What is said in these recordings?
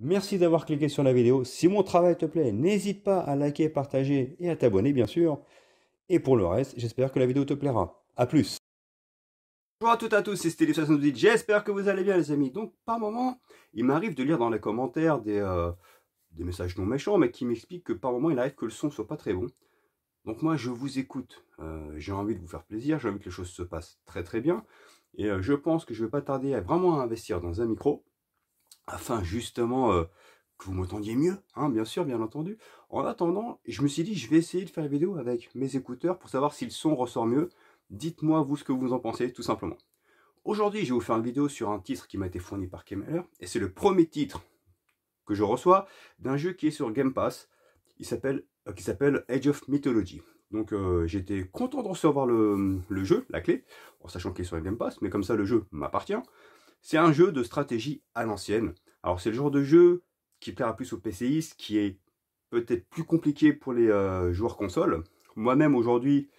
Merci d'avoir cliqué sur la vidéo. Si mon travail te plaît, n'hésite pas à liker, partager et à t'abonner, bien sûr. Et pour le reste, j'espère que la vidéo te plaira. A plus. Bonjour à toutes et à tous, c'est Stélé78. J'espère que vous allez bien, les amis. Donc, par moment, il m'arrive de lire dans les commentaires des messages non méchants, mais qui m'expliquent que par moment, il arrive que le son soit pas très bon. Donc moi, je vous écoute. J'ai envie de vous faire plaisir, j'ai envie que les choses se passent très très bien. Et je pense que je ne vais pas tarder à vraiment investir dans un micro, afin justement que vous m'entendiez mieux, hein, bien sûr, bien entendu. En attendant, je me suis dit, je vais essayer de faire la vidéo avec mes écouteurs pour savoir si le son ressort mieux. Dites-moi, vous, ce que vous en pensez, tout simplement. Aujourd'hui, je vais vous faire une vidéo sur un titre qui m'a été fourni par Kemeler, et c'est le premier titre que je reçois d'un jeu qui est sur Game Pass, qui s'appelle Age of Mythology. Donc j'étais content de recevoir le jeu, la clé, en sachant qu'il est sur Game Pass, mais comme ça le jeu m'appartient. C'est un jeu de stratégie à l'ancienne. Alors c'est le genre de jeu qui plaira plus aux PCistes, qui est peut-être plus compliqué pour les joueurs console. Moi-même aujourd'hui,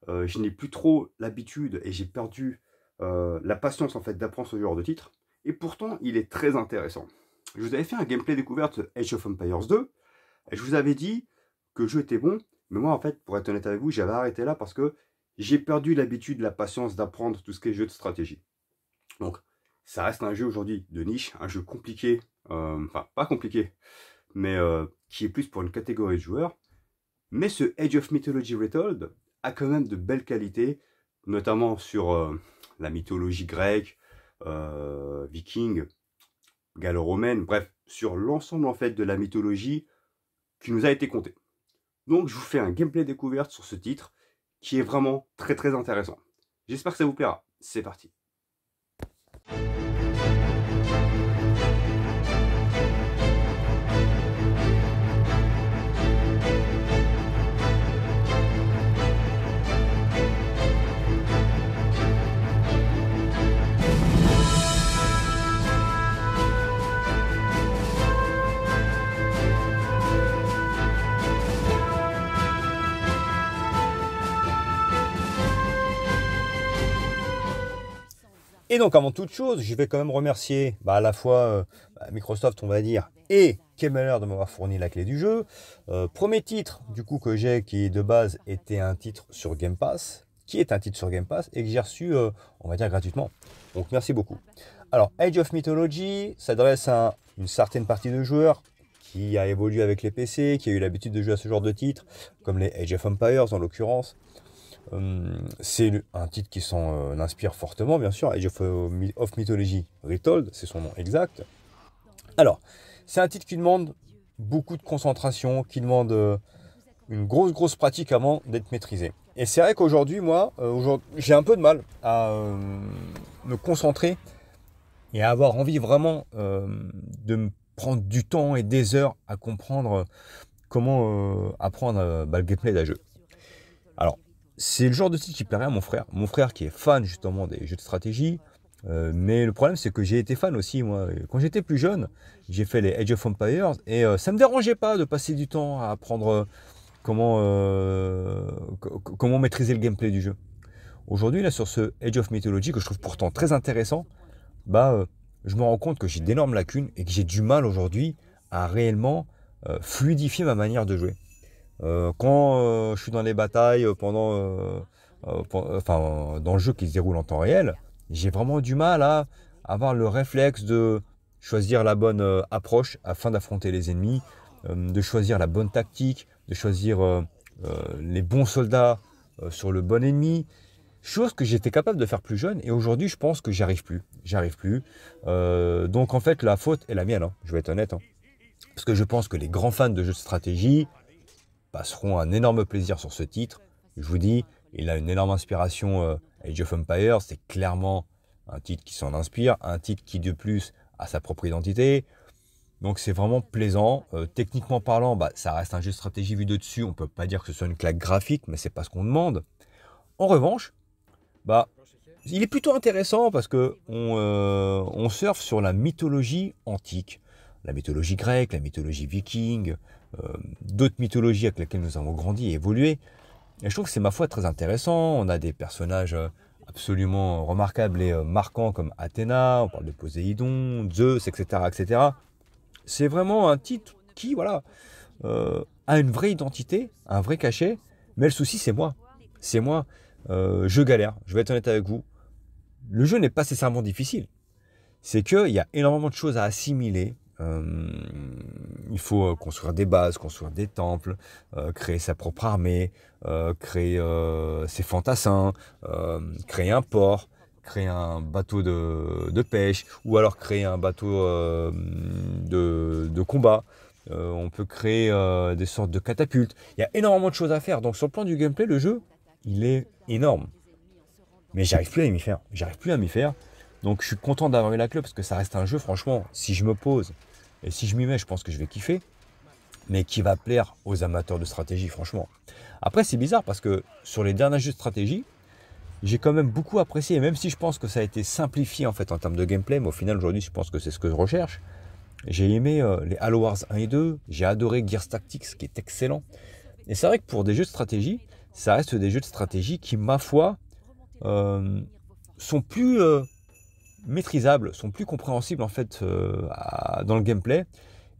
je n'ai plus trop l'habitude et j'ai perdu la patience en fait d'apprendre ce genre de titre. Et pourtant, il est très intéressant. Je vous avais fait un gameplay découverte Age of Empires 2. Et je vous avais dit que le jeu était bon. Mais moi, en fait, pour être honnête avec vous, j'avais arrêté là parce que j'ai perdu l'habitude, la patience d'apprendre tout ce qui est jeu de stratégie. Donc, ça reste un jeu aujourd'hui de niche, un jeu compliqué, enfin pas compliqué, mais qui est plus pour une catégorie de joueurs. Mais ce Age of Mythology Retold a quand même de belles qualités, notamment sur la mythologie grecque, viking, gallo-romaine, bref, sur l'ensemble en fait de la mythologie qui nous a été contée. Donc je vous fais un gameplay découverte sur ce titre qui est vraiment très très intéressant. J'espère que ça vous plaira. C'est parti. Et donc avant toute chose, je vais quand même remercier à la fois Microsoft, on va dire, et Kemeler de m'avoir fourni la clé du jeu. Premier titre du coup que j'ai qui de base était un titre sur Game Pass, qui est un titre sur Game Pass et que j'ai reçu, on va dire, gratuitement. Donc merci beaucoup. Alors Age of Mythology s'adresse à une certaine partie de joueurs qui a évolué avec les PC, qui a eu l'habitude de jouer à ce genre de titres, comme les Age of Empires en l'occurrence. C'est un titre qui s'en inspire fortement, bien sûr. Age of Mythology Retold, c'est son nom exact. Alors, c'est un titre qui demande beaucoup de concentration, qui demande une grosse pratique avant d'être maîtrisé. Et c'est vrai qu'aujourd'hui, moi, j'ai un peu de mal à me concentrer et à avoir envie vraiment de me prendre du temps et des heures à comprendre comment apprendre le gameplay d'un jeu. Alors, c'est le genre de titre qui plairait à mon frère. Mon frère qui est fan justement des jeux de stratégie. Mais le problème, c'est que j'ai été fan aussi, moi. Quand j'étais plus jeune, j'ai fait les Age of Empires et ça ne me dérangeait pas de passer du temps à apprendre comment maîtriser le gameplay du jeu. Aujourd'hui, là, sur ce Age of Mythology, que je trouve pourtant très intéressant, je me rends compte que j'ai d'énormes lacunes et que j'ai du mal aujourd'hui à réellement fluidifier ma manière de jouer. Quand je suis dans les batailles dans le jeu qui se déroule en temps réel, j'ai vraiment du mal à avoir le réflexe de choisir la bonne approche afin d'affronter les ennemis, de choisir la bonne tactique, de choisir les bons soldats sur le bon ennemi. Chose que j'étais capable de faire plus jeune et aujourd'hui je pense que j'y arrive plus. Donc en fait la faute est la mienne, hein, je vais être honnête. Hein. Parce que je pense que les grands fans de jeux de stratégie passeront un énorme plaisir sur ce titre. Je vous dis, il a une énorme inspiration Age of Empires, c'est clairement un titre qui s'en inspire, un titre qui de plus a sa propre identité. Donc c'est vraiment plaisant. Techniquement parlant, ça reste un jeu de stratégie vu de dessus. On ne peut pas dire que ce soit une claque graphique, mais c'est pas ce qu'on demande. En revanche, il est plutôt intéressant parce que on surfe sur la mythologie antique. La mythologie grecque, la mythologie viking, d'autres mythologies avec lesquelles nous avons grandi et évolué. Et je trouve que c'est ma foi très intéressant. On a des personnages absolument remarquables et marquants comme Athéna, on parle de Poséidon, Zeus, etc., etc. C'est vraiment un titre qui, voilà, a une vraie identité, un vrai cachet, mais le souci, c'est moi. C'est moi. Je galère, je vais être honnête avec vous. Le jeu n'est pas nécessairement difficile. C'est qu'il y a énormément de choses à assimiler. Il faut construire des bases, construire des temples, créer sa propre armée, créer ses fantassins, créer un port, créer un bateau de pêche, ou alors créer un bateau de combat. On peut créer des sortes de catapultes. Il y a énormément de choses à faire. Donc sur le plan du gameplay, le jeu, il est énorme. Mais j'arrive plus à m'y faire. J'arrive plus à m'y faire. Donc je suis content d'avoir eu la clé parce que ça reste un jeu, franchement, si je me pose et si je m'y mets, je pense que je vais kiffer. Mais qui va plaire aux amateurs de stratégie, franchement. Après, c'est bizarre parce que sur les derniers jeux de stratégie, j'ai quand même beaucoup apprécié. Et même si je pense que ça a été simplifié en fait en termes de gameplay, mais au final aujourd'hui, je pense que c'est ce que je recherche. J'ai aimé les Halo Wars 1 et 2. J'ai adoré Gears Tactics, qui est excellent. Et c'est vrai que pour des jeux de stratégie, ça reste des jeux de stratégie qui, ma foi, sont plus maîtrisables, sont plus compréhensibles en fait dans le gameplay.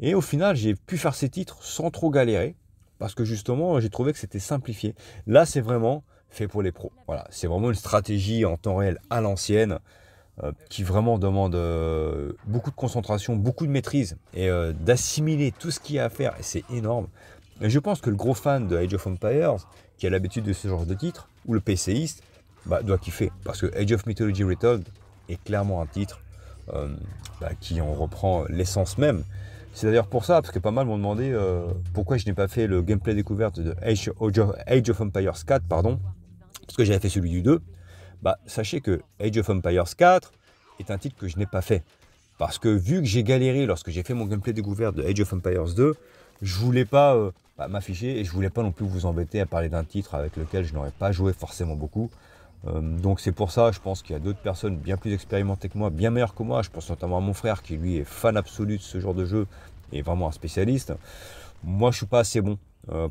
Et au final, j'ai pu faire ces titres sans trop galérer parce que justement, j'ai trouvé que c'était simplifié. Là, c'est vraiment fait pour les pros. Voilà, c'est vraiment une stratégie en temps réel à l'ancienne qui vraiment demande beaucoup de concentration, beaucoup de maîtrise et d'assimiler tout ce qu'il y a à faire. Et c'est énorme. Et je pense que le gros fan de Age of Empires, qui a l'habitude de ce genre de titre, ou le PCiste, doit kiffer. Parce que Age of Mythology Retold est clairement un titre qui en reprend l'essence même. C'est d'ailleurs pour ça, parce que pas mal m'ont demandé pourquoi je n'ai pas fait le gameplay découverte de Age of Empires 4, pardon, parce que j'avais fait celui du 2. Sachez que Age of Empires 4 est un titre que je n'ai pas fait. Parce que vu que j'ai galéré lorsque j'ai fait mon gameplay découverte de Age of Empires 2, je voulais pas m'afficher et je voulais pas non plus vous embêter à parler d'un titre avec lequel je n'aurais pas joué forcément beaucoup. Donc c'est pour ça, je pense qu'il y a d'autres personnes bien plus expérimentées que moi, bien meilleures que moi. Je pense notamment à mon frère qui lui est fan absolu de ce genre de jeu et vraiment un spécialiste. Moi je suis pas assez bon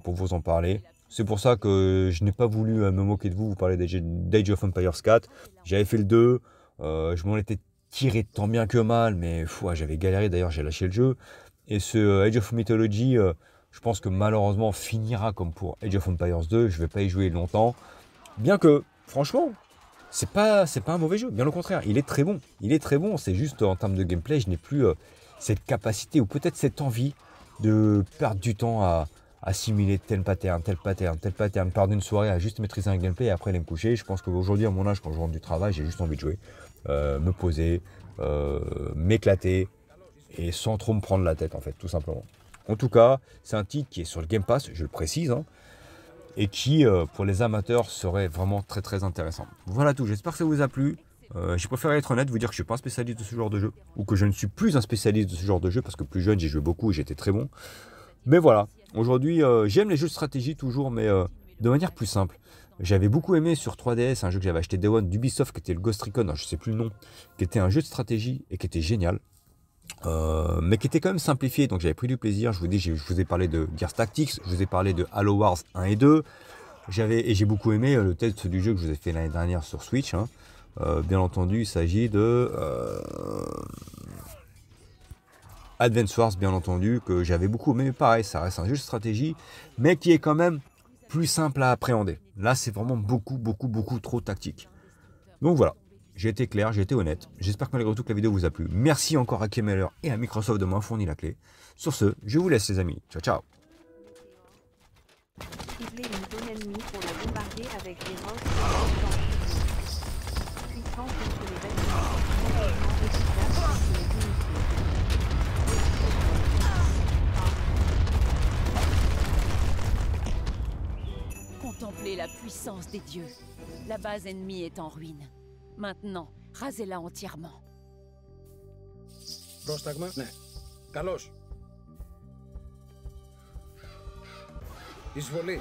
pour vous en parler. C'est pour ça que je n'ai pas voulu me moquer de vous, vous parler d'Age of Empires 4. J'avais fait le 2, je m'en étais tiré tant bien que mal, mais j'avais galéré, d'ailleurs j'ai lâché le jeu. Et ce Age of Mythology, je pense que malheureusement finira comme pour Age of Empires 2, je ne vais pas y jouer longtemps. Bien que, franchement, c'est pas un mauvais jeu, bien au contraire, il est très bon. Il est très bon, c'est juste en termes de gameplay, je n'ai plus cette capacité ou peut-être cette envie de perdre du temps à assimiler tel pattern, perdre une soirée à juste maîtriser un gameplay et après aller me coucher. Je pense qu'aujourd'hui, à mon âge, quand je rentre du travail, j'ai juste envie de jouer, me poser, m'éclater et sans trop me prendre la tête en fait, tout simplement. En tout cas, c'est un titre qui est sur le Game Pass, je le précise, et qui, pour les amateurs, serait vraiment très très intéressant. Voilà tout, j'espère que ça vous a plu. J'ai préféré être honnête, vous dire que je ne suis pas un spécialiste de ce genre de jeu, ou que je ne suis plus un spécialiste de ce genre de jeu, parce que plus jeune, j'ai joué beaucoup et j'étais très bon. Mais voilà, aujourd'hui, j'aime les jeux de stratégie toujours, mais de manière plus simple. J'avais beaucoup aimé sur 3DS un jeu que j'avais acheté Day One d'Ubisoft, qui était le Ghost Recon, je ne sais plus le nom, qui était un jeu de stratégie et qui était génial. Mais qui était quand même simplifié, donc j'avais pris du plaisir. Je vous ai parlé de Gears Tactics, je vous ai parlé de Halo Wars 1 et 2. J'ai beaucoup aimé le test du jeu que je vous ai fait l'année dernière sur Switch. Bien entendu, il s'agit de Advance Wars, bien entendu, que j'avais beaucoup aimé. Pareil, ça reste un jeu de stratégie, mais qui est quand même plus simple à appréhender. Là, c'est vraiment beaucoup trop tactique. Donc voilà. J'ai été clair, j'ai été honnête. J'espère que malgré tout que la vidéo vous a plu. Merci encore à Kemeller et à Microsoft de m'avoir fourni la clé. Sur ce, je vous laisse les amis. Ciao ciao. Cibler une zone ennemie pour la bombarder avec des roches puissants contre les bâtiments, efficace contre les unités. Contemplez la puissance des dieux. La base ennemie est en ruine. Maintenant, rasez-la entièrement. Πρόσταγμα, ναι. Καλώς. Εισβολή.